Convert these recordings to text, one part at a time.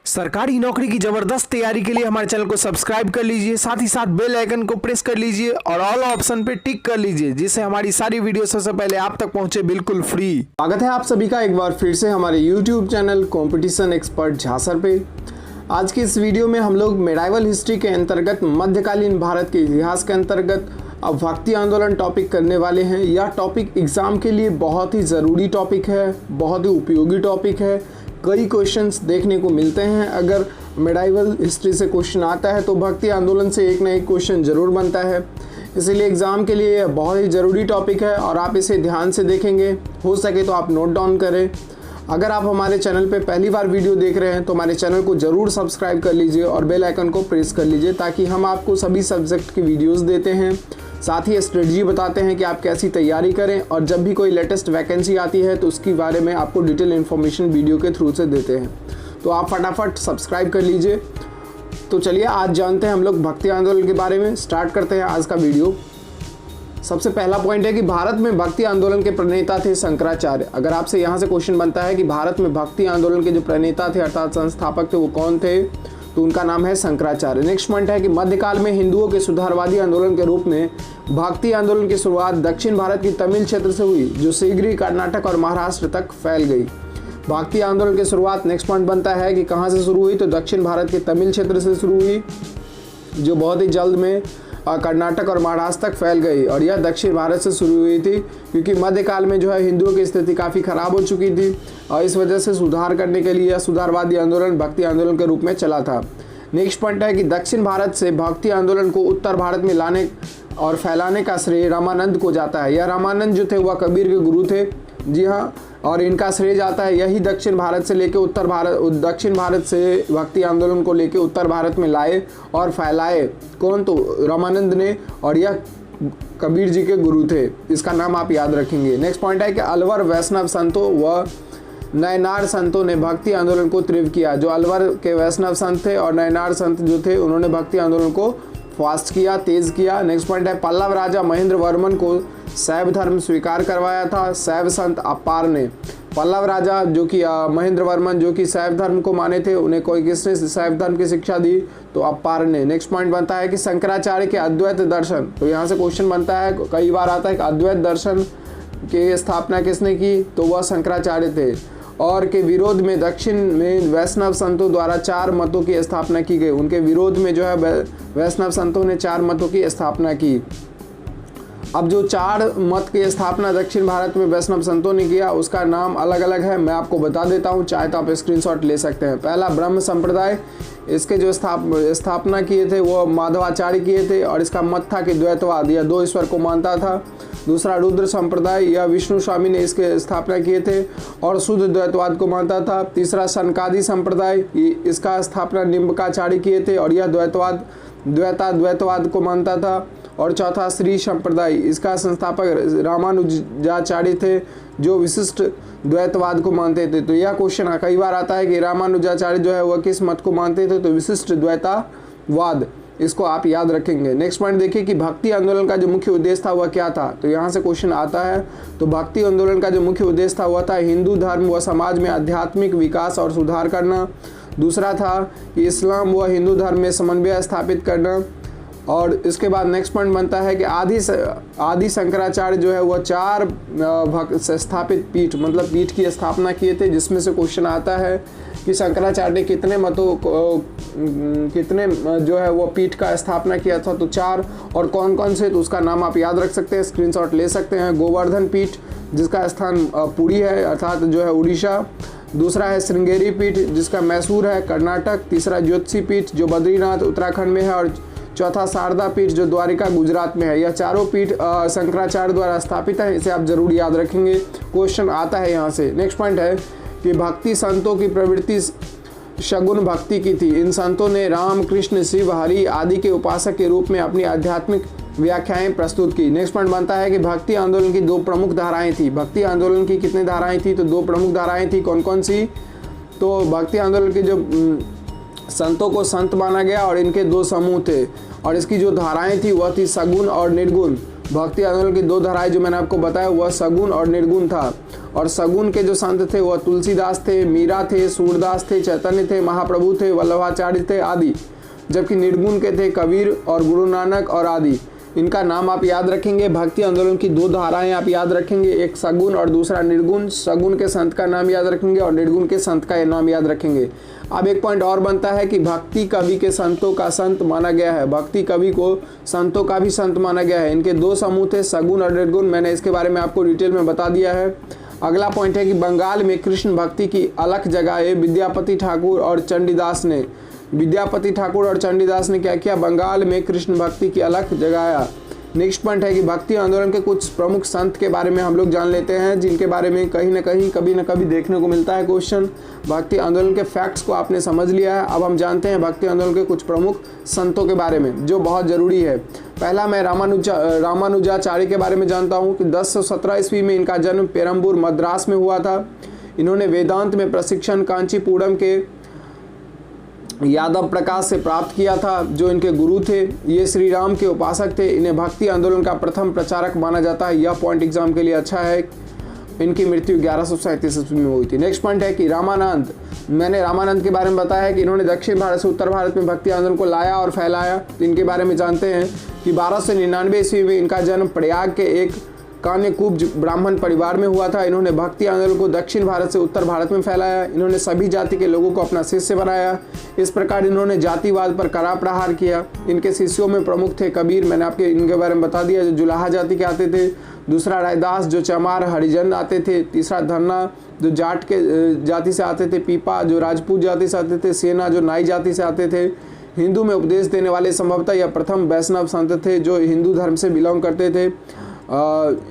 सरकारी नौकरी की जबरदस्त तैयारी के लिए हमारे चैनल को सब्सक्राइब कर लीजिए, साथ ही साथ बेल आइकन को प्रेस कर लीजिए और ऑल ऑप्शन पे टिक कर लीजिए, जिससे हमारी सारी वीडियो सबसे पहले आप तक पहुंचे बिल्कुल फ्री। स्वागत है आप सभी का एक बार फिर से हमारे YouTube चैनल कंपटीशन एक्सपर्ट झांसर पे। आज की इस वीडियो में हम लोग मेडाइवल हिस्ट्री के अंतर्गत मध्यकालीन भारत के इतिहास के अंतर्गत अब भक्ति आंदोलन टॉपिक करने वाले हैं। यह टॉपिक एग्ज़ाम के लिए बहुत ही ज़रूरी टॉपिक है, बहुत ही उपयोगी टॉपिक है। कई क्वेश्चंस देखने को मिलते हैं। अगर मेडाइवल हिस्ट्री से क्वेश्चन आता है तो भक्ति आंदोलन से एक ना एक क्वेश्चन ज़रूर बनता है। इसीलिए एग्ज़ाम के लिए यह बहुत ही ज़रूरी टॉपिक है और आप इसे ध्यान से देखेंगे। हो सके तो आप नोट डाउन करें। अगर आप हमारे चैनल पे पहली बार वीडियो देख रहे हैं तो हमारे चैनल को ज़रूर सब्सक्राइब कर लीजिए और बेल आइकन को प्रेस कर लीजिए, ताकि हम आपको सभी सब्जेक्ट की वीडियोस देते हैं, साथ ही स्ट्रेटजी बताते हैं कि आप कैसी तैयारी करें, और जब भी कोई लेटेस्ट वैकेंसी आती है तो उसके बारे में आपको डिटेल इन्फॉर्मेशन वीडियो के थ्रू से देते हैं। तो आप फटाफट सब्सक्राइब कर लीजिए। तो चलिए आज जानते हैं हम लोग भक्ति आंदोलन के बारे में। स्टार्ट करते हैं आज का वीडियो। सबसे पहला पॉइंट है कि भारत में भक्ति आंदोलन के प्रणेता थे शंकराचार्य। अगर आपसे यहाँ से क्वेश्चन बनता है कि भारत में भक्ति आंदोलन के जो प्रणेता थे अर्थात संस्थापक थे वो कौन थे, तो उनका नाम है शंकराचार्य। नेक्स्ट पॉइंट है कि मध्यकाल में हिंदुओं के सुधारवादी आंदोलन के रूप में भक्ति आंदोलन की शुरुआत दक्षिण भारत की तमिल क्षेत्र से हुई, जो शीघ्र ही कर्नाटक और महाराष्ट्र तक फैल गई। भक्ति आंदोलन की शुरुआत नेक्स्ट पॉइंट बनता है कि कहाँ से शुरू हुई, तो दक्षिण भारत के तमिल क्षेत्र से शुरू हुई, जो बहुत ही जल्द में कर्नाटक और महाराष्ट्र तक फैल गई। और यह दक्षिण भारत से शुरू हुई थी, क्योंकि मध्यकाल में जो है हिंदुओं की स्थिति काफ़ी खराब हो चुकी थी और इस वजह से सुधार करने के लिए यह सुधारवादी आंदोलन भक्ति आंदोलन के रूप में चला था। नेक्स्ट पॉइंट है कि दक्षिण भारत से भक्ति आंदोलन को उत्तर भारत में लाने और फैलाने का श्रेय रामानंद को जाता है। यह रामानंद जो थे वह कबीर के गुरु थे, जी हाँ, और इनका श्रेय जाता है। यही दक्षिण भारत से लेके दक्षिण भारत से भक्ति आंदोलन को लेके उत्तर भारत में लाए और फैलाए। कौन? तो रामानंद ने, और यह कबीर जी के गुरु थे। इसका नाम आप याद रखेंगे। नेक्स्ट पॉइंट है कि अलवर वैष्णव संतों व नयनार संतों ने भक्ति आंदोलन को तीव्र किया। जो अलवर के वैष्णव संत थे और नयनार संत जो थे उन्होंने भक्ति आंदोलन को फास्ट किया, तेज किया। नेक्स्ट पॉइंट है पल्लव राजा महेंद्र वर्मन को शैव धर्म स्वीकार करवाया था शैव संत अपार ने। पल्लव राजा जो कि महेंद्र वर्मन जो कि शैव धर्म को माने थे, उन्हें कोई किसने शैव धर्म की शिक्षा दी, तो अपार ने। नेक्स्ट पॉइंट बनता है कि शंकराचार्य के अद्वैत दर्शन, तो यहाँ से क्वेश्चन बनता है, कई बार आता है कि अद्वैत दर्शन की स्थापना किसने की, तो वह शंकराचार्य थे। और के विरोध में दक्षिण में वैष्णव संतों द्वारा 4 मतों की स्थापना की गई। उनके विरोध में जो है वैष्णव संतों ने 4 मतों की स्थापना की। अब जो 4 मत की स्थापना दक्षिण भारत में वैष्णव संतों ने किया उसका नाम अलग अलग है, मैं आपको बता देता हूँ, चाहे तो आप स्क्रीनशॉट ले सकते हैं। पहला ब्रह्म संप्रदाय, इसके जो स्थापना किए थे वो माधवाचार्य किए थे और इसका मत था कि द्वैतवाद, यह 2 ईश्वर को मानता था। दूसरा रुद्र संप्रदाय, यह विष्णु स्वामी ने इसके स्थापना किए थे और शुद्ध द्वैतवाद को मानता था। तीसरा सनकादि संप्रदाय, इसका स्थापना निम्बकाचार्य किए थे और यह द्वैतवाद को मानता था। और चौथा श्री संप्रदाय, इसका संस्थापक रामानुजाचार्य थे जो विशिष्ट द्वैतवाद को मानते थे। तो यह क्वेश्चन कई बार आता है कि रामानुजाचार्य जो है वह किस मत को मानते थे, तो विशिष्ट द्वैतवाद, इसको आप याद रखेंगे। नेक्स्ट पॉइंट देखिए कि भक्ति आंदोलन का जो मुख्य उद्देश्य था वह क्या था, तो यहाँ से क्वेश्चन आता है। तो भक्ति आंदोलन का जो मुख्य उद्देश्य था वह था हिंदू धर्म व समाज में आध्यात्मिक विकास और सुधार करना। दूसरा था कि इस्लाम व हिंदू धर्म में समन्वय स्थापित करना। और इसके बाद नेक्स्ट पॉइंट बनता है कि आदि शंकराचार्य जो है वह 4 स्थापित पीठ, मतलब पीठ की स्थापना किए थे, जिसमें से क्वेश्चन आता है कि शंकराचार्य ने कितने मतों कितने जो है वो पीठ का स्थापना किया था, तो 4, और कौन कौन से, तो उसका नाम आप याद रख सकते हैं, स्क्रीनशॉट ले सकते हैं। गोवर्धन पीठ जिसका स्थान पुरी है अर्थात जो है उड़ीसा। दूसरा है श्रृंगेरी पीठ जिसका मैसूर है कर्नाटक। तीसरा ज्योतिषी पीठ जो बद्रीनाथ उत्तराखंड में है। और चौथा शारदा पीठ जो द्वारिका गुजरात में है। यह चारों पीठ शंकराचार्य द्वारा स्थापित है, इसे आप जरूर याद रखेंगे, क्वेश्चन आता है यहाँ से। नेक्स्ट पॉइंट है कि भक्ति संतों की प्रवृत्ति शगुन भक्ति की थी। इन संतों ने राम कृष्ण शिव हरि आदि के उपासक के रूप में अपनी आध्यात्मिक व्याख्याएं प्रस्तुत की। नेक्स्ट पॉइंट बनता है कि भक्ति आंदोलन की 2 प्रमुख धाराएं थी। भक्ति आंदोलन की कितनी धाराएं थी, तो 2 प्रमुख धाराएं थी। कौन कौन सी, तो भक्ति आंदोलन के जो संतों को संत माना गया और इनके 2 समूह थे, और इसकी जो धाराएं थी वह थी सगुण और निर्गुण। भक्ति आंदोलन की 2 धाराएं जो मैंने आपको बताया वह सगुण और निर्गुण था। और सगुन के जो संत थे वह तुलसीदास थे, मीरा थे, सूरदास थे, चैतन्य थे, महाप्रभु थे, वल्लभाचार्य थे आदि। जबकि निर्गुण के थे कबीर और गुरु नानक और आदि। इनका नाम आप याद रखेंगे। भक्ति आंदोलन की दो धाराएं आप याद रखेंगे, एक सगुन और दूसरा निर्गुण। सगुन के संत का नाम याद रखेंगे और निर्गुण के संत का नाम याद रखेंगे। अब एक पॉइंट और बनता है कि भक्ति कवि के संतों का संत माना गया है। भक्ति कवि को संतों का भी संत माना गया है। इनके दो समूह थे, सगुन और निर्गुण। मैंने इसके बारे में आपको डिटेल में बता दिया है। अगला पॉइंट है कि बंगाल में कृष्ण भक्ति की अलग जगह विद्यापति ठाकुर और चंडीदास ने क्या किया? बंगाल में कृष्ण भक्ति की अलग जगाया। नेक्स्ट पॉइंट है कि भक्ति आंदोलन के कुछ प्रमुख संत के बारे में हम लोग जान लेते हैं, जिनके बारे में कहीं ना कहीं कभी ना कभी देखने को मिलता है क्वेश्चन। भक्ति आंदोलन के फैक्ट्स को आपने समझ लिया है। अब हम जानते हैं भक्ति आंदोलन के कुछ प्रमुख संतों के बारे में, जो बहुत ज़रूरी है। पहला मैं रामानुजाचार्य के बारे में जानता हूँ कि 1017 ईस्वी में इनका जन्म पेरम्बूर मद्रास में हुआ था। इन्होंने वेदांत में प्रशिक्षण कांचीपुरम के यादव प्रकाश से प्राप्त किया था, जो इनके गुरु थे। ये श्री राम के उपासक थे। इन्हें भक्ति आंदोलन का प्रथम प्रचारक माना जाता है। यह पॉइंट एग्जाम के लिए अच्छा है। इनकी मृत्यु 1137 ईस्वी में हुई थी। नेक्स्ट पॉइंट है कि रामानंद। मैंने रामानंद के बारे में बताया है कि इन्होंने दक्षिण भारत से उत्तर भारत में भक्ति आंदोलन को लाया और फैलाया। तो इनके बारे में जानते हैं कि 1299 ईस्वी में इनका जन्म प्रयाग के एक कान्यकूब्ज ब्राह्मण परिवार में हुआ था। इन्होंने भक्ति आंदोलन को दक्षिण भारत से उत्तर भारत में फैलाया। इन्होंने सभी जाति के लोगों को अपना शिष्य बनाया। इस प्रकार इन्होंने जातिवाद पर कड़ा प्रहार किया। इनके शिष्यों में प्रमुख थे कबीर, मैंने आपके इनके बारे में बता दिया, जो जुलाहा जाति के आते थे। दूसरा रायदास, जो चमार हरिजन आते थे। तीसरा धन्ना, जो जाट के जाति से आते थे। पीपा, जो राजपूत जाति से आते थे। सेना, जो नाई जाति से आते थे। हिंदू में उपदेश देने वाले संभवतः यह प्रथम वैष्णव संत थे जो हिंदू धर्म से बिलोंग करते थे।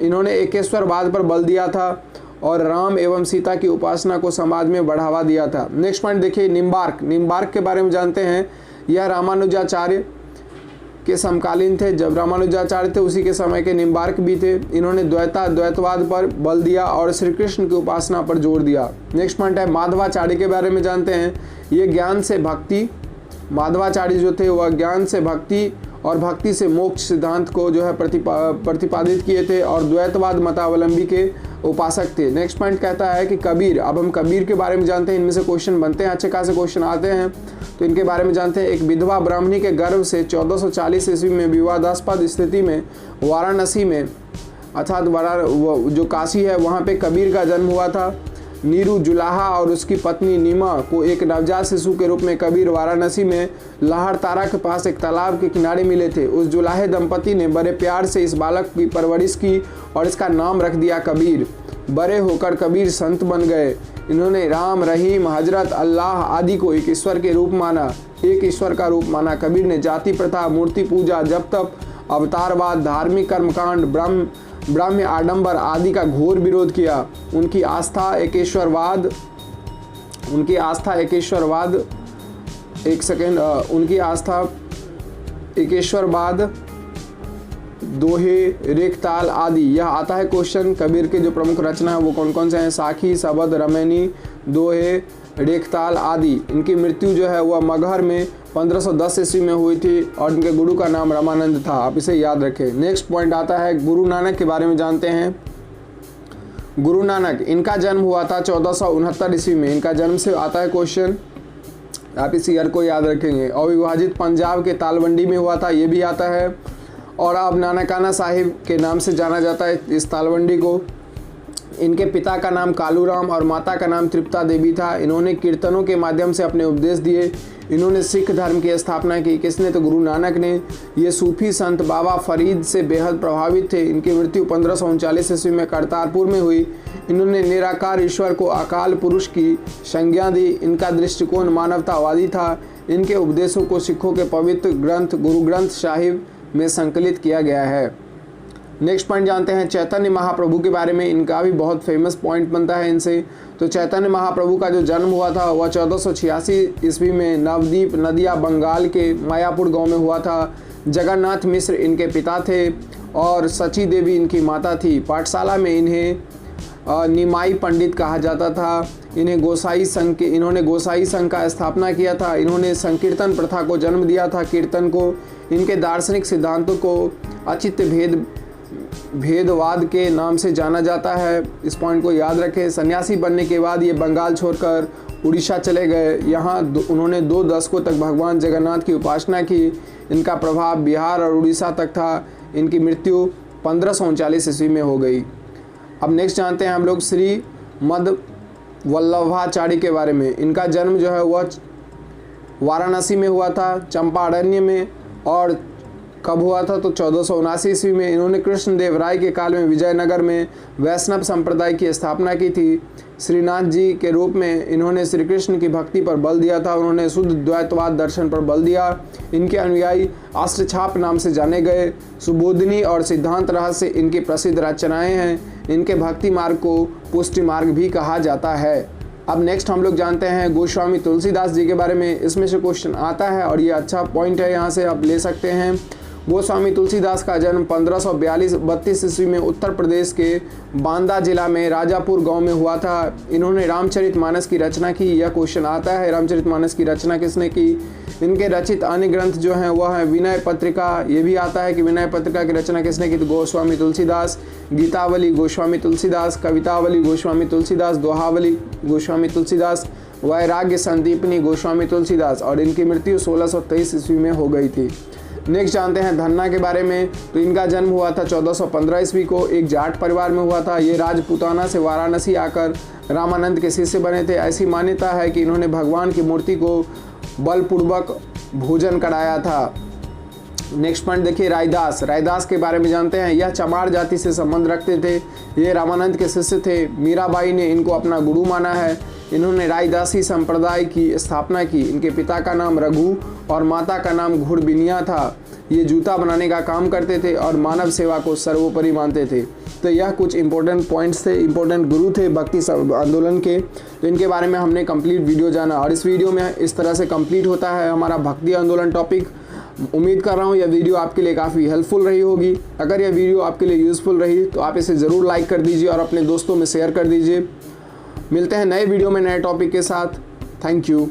इन्होंने एकेश्वरवाद पर बल दिया था और राम एवं सीता की उपासना को समाज में बढ़ावा दिया था। नेक्स्ट पॉइंट देखिए, निम्बार्क के बारे में जानते हैं। यह रामानुजाचार्य के समकालीन थे। जब रामानुजाचार्य थे उसी के समय के निम्बार्क भी थे। इन्होंने द्वैतवाद पर बल दिया और श्री कृष्ण की उपासना पर जोर दिया। नेक्स्ट पॉइंट है माधवाचार्य के बारे में जानते हैं। ये ज्ञान से भक्ति, माधवाचार्य जो थे वह ज्ञान से भक्ति और भक्ति से मोक्ष सिद्धांत को जो है प्रतिपादित किए थे और द्वैतवाद मतावलंबी के उपासक थे। नेक्स्ट पॉइंट कहता है कि कबीर। अब हम कबीर के बारे में जानते हैं। इनमें से क्वेश्चन बनते हैं, अच्छे खासे क्वेश्चन आते हैं, तो इनके बारे में जानते हैं। एक विधवा ब्राह्मणी के गर्भ से 1440 ईस्वी में विवादास्पद स्थिति में वाराणसी में, अर्थात जो काशी है वहाँ पे कबीर का जन्म हुआ था। नीरू जुलाहा और उसकी पत्नी नीमा को एक नवजात शिशु के रूप में कबीर वाराणसी में लहरतारा के पास एक तालाब के किनारे मिले थे। उस जुलाहे दंपति ने बड़े प्यार से इस बालक की परवरिश की और इसका नाम रख दिया कबीर। बड़े होकर कबीर संत बन गए। इन्होंने राम, रहीम, हजरत, अल्लाह आदि को एक ईश्वर के रूप माना, एक ईश्वर का रूप माना। कबीर ने जाति प्रथा, मूर्ति पूजा, जप तप, अवतारवाद, धार्मिक कर्मकांड, ब्राह्म्य आडंबर आदि का घोर विरोध किया। उनकी आस्था एकेश्वरवाद, दोहे, रेखताल आदि। यह आता है क्वेश्चन। कबीर के जो प्रमुख रचना है वो कौन कौन से हैं? साखी, सबद, रमैनी, दोहे, रेखताल आदि। इनकी मृत्यु जो है वह मगहर में 1510 ईस्वी में हुई थी और इनके गुरु का नाम रामानंद था। आप इसे याद रखें। नेक्स्ट पॉइंट आता है गुरु नानक के बारे में जानते हैं। गुरु नानक, इनका जन्म हुआ था 1469 ईस्वी में। इनका जन्म से आता है क्वेश्चन, आप इस ईयर को याद रखेंगे। अविभाजित पंजाब के तालवंडी में हुआ था, ये भी आता है। और अब नानकाना साहिब के नाम से जाना जाता है इस तालवंडी को। इनके पिता का नाम कालूराम और माता का नाम तृप्ता देवी था। इन्होंने कीर्तनों के माध्यम से अपने उपदेश दिए। इन्होंने सिख धर्म की स्थापना की। किसने? तो गुरु नानक ने। ये सूफी संत बाबा फरीद से बेहद प्रभावित थे। इनकी मृत्यु 1539 ईस्वी में करतारपुर में हुई। इन्होंने निराकार ईश्वर को अकाल पुरुष की संज्ञा दी। इनका दृष्टिकोण मानवतावादी था। इनके उपदेशों को सिखों के पवित्र ग्रंथ गुरु ग्रंथ साहिब में संकलित किया गया है। नेक्स्ट पॉइंट जानते हैं चैतन्य महाप्रभु के बारे में। इनका भी बहुत फेमस पॉइंट बनता है इनसे। तो चैतन्य महाप्रभु का जो जन्म हुआ था वह 1486 ईस्वी में नवदीप नदिया बंगाल के मायापुर गांव में हुआ था। जगन्नाथ मिश्र इनके पिता थे और सची देवी इनकी माता थी। पाठशाला में इन्हें निमाई पंडित कहा जाता था। इन्होंने गोसाई संघ का स्थापना किया था। इन्होंने संकीर्तन प्रथा को जन्म दिया था, कीर्तन को। इनके दार्शनिक सिद्धांतों को अचित्य भेद भेदवाद के नाम से जाना जाता है। इस पॉइंट को याद रखें। सन्यासी बनने के बाद ये बंगाल छोड़कर उड़ीसा चले गए। यहाँ उन्होंने 2 दशकों तक भगवान जगन्नाथ की उपासना की। इनका प्रभाव बिहार और उड़ीसा तक था। इनकी मृत्यु 1539 ईस्वी में हो गई। अब नेक्स्ट जानते हैं हम लोग श्री मद वल्लभाचार्य के बारे में। इनका जन्म जो है वह वाराणसी में हुआ था, चंपारण्य में। और कब हुआ था तो 1479 ईस्वी में। इन्होंने कृष्णदेव राय के काल में विजयनगर में वैष्णव संप्रदाय की स्थापना की थी। श्रीनाथ जी के रूप में इन्होंने श्री कृष्ण की भक्ति पर बल दिया था। उन्होंने शुद्ध द्वैतवाद दर्शन पर बल दिया। इनके अनुयायी अष्टछाप नाम से जाने गए। सुबोधिनी और सिद्धांत रहस्य इनकी प्रसिद्ध रचनाएं हैं। इनके भक्ति मार्ग को पुष्टि मार्ग भी कहा जाता है। अब नेक्स्ट हम लोग जानते हैं गोस्वामी तुलसीदास जी के बारे में। इसमें से क्वेश्चन आता है और ये अच्छा पॉइंट है, यहाँ से आप ले सकते हैं। गोस्वामी तुलसीदास का जन्म 1532 ईस्वी में उत्तर प्रदेश के बांदा जिला में राजापुर गांव में हुआ था। इन्होंने रामचरितमानस की रचना की। यह क्वेश्चन आता है, रामचरितमानस की रचना किसने की। इनके रचित अन्य ग्रंथ जो हैं वह है विनय पत्रिका। ये भी आता है कि विनय पत्रिका की रचना किसने की, तो गोस्वामी तुलसीदास। गीतावली गोस्वामी तुलसीदास, कवितावली गोस्वामी तुलसीदास, दोहावली गोस्वामी तुलसीदास, वैराग्य संदीपनी गोस्वामी तुलसीदास। और इनकी मृत्यु 1623 ईस्वी में हो गई थी। नेक्स्ट जानते हैं धन्ना के बारे में। तो इनका जन्म हुआ था 1415 ईस्वी को। एक जाट परिवार में हुआ था। ये राजपूताना से वाराणसी आकर रामानंद के शिष्य बने थे। ऐसी मान्यता है कि इन्होंने भगवान की मूर्ति को बलपूर्वक भोजन कराया था। नेक्स्ट पॉइंट देखिए रायदास। रायदास के बारे में जानते हैं। यह चमार जाति से संबंध रखते थे। ये रामानंद के शिष्य थे। मीराबाई ने इनको अपना गुरु माना है। इन्होंने रायदासी संप्रदाय की स्थापना की। इनके पिता का नाम रघु और माता का नाम घुड़बिनिया था। ये जूता बनाने का काम करते थे और मानव सेवा को सर्वोपरि मानते थे। तो यह कुछ इंपॉर्टेंट पॉइंट्स थे, इंपॉर्टेंट गुरु थे भक्ति आंदोलन के। तो इनके बारे में हमने कंप्लीट वीडियो जाना और इस वीडियो में इस तरह से कंप्लीट होता है हमारा भक्ति आंदोलन टॉपिक। उम्मीद कर रहा हूँ यह वीडियो आपके लिए काफ़ी हेल्पफुल रही होगी। अगर यह वीडियो आपके लिए यूज़फुल रही तो आप इसे ज़रूर लाइक कर दीजिए और अपने दोस्तों में शेयर कर दीजिए। मिलते हैं नए वीडियो में नए टॉपिक के साथ। Thank you.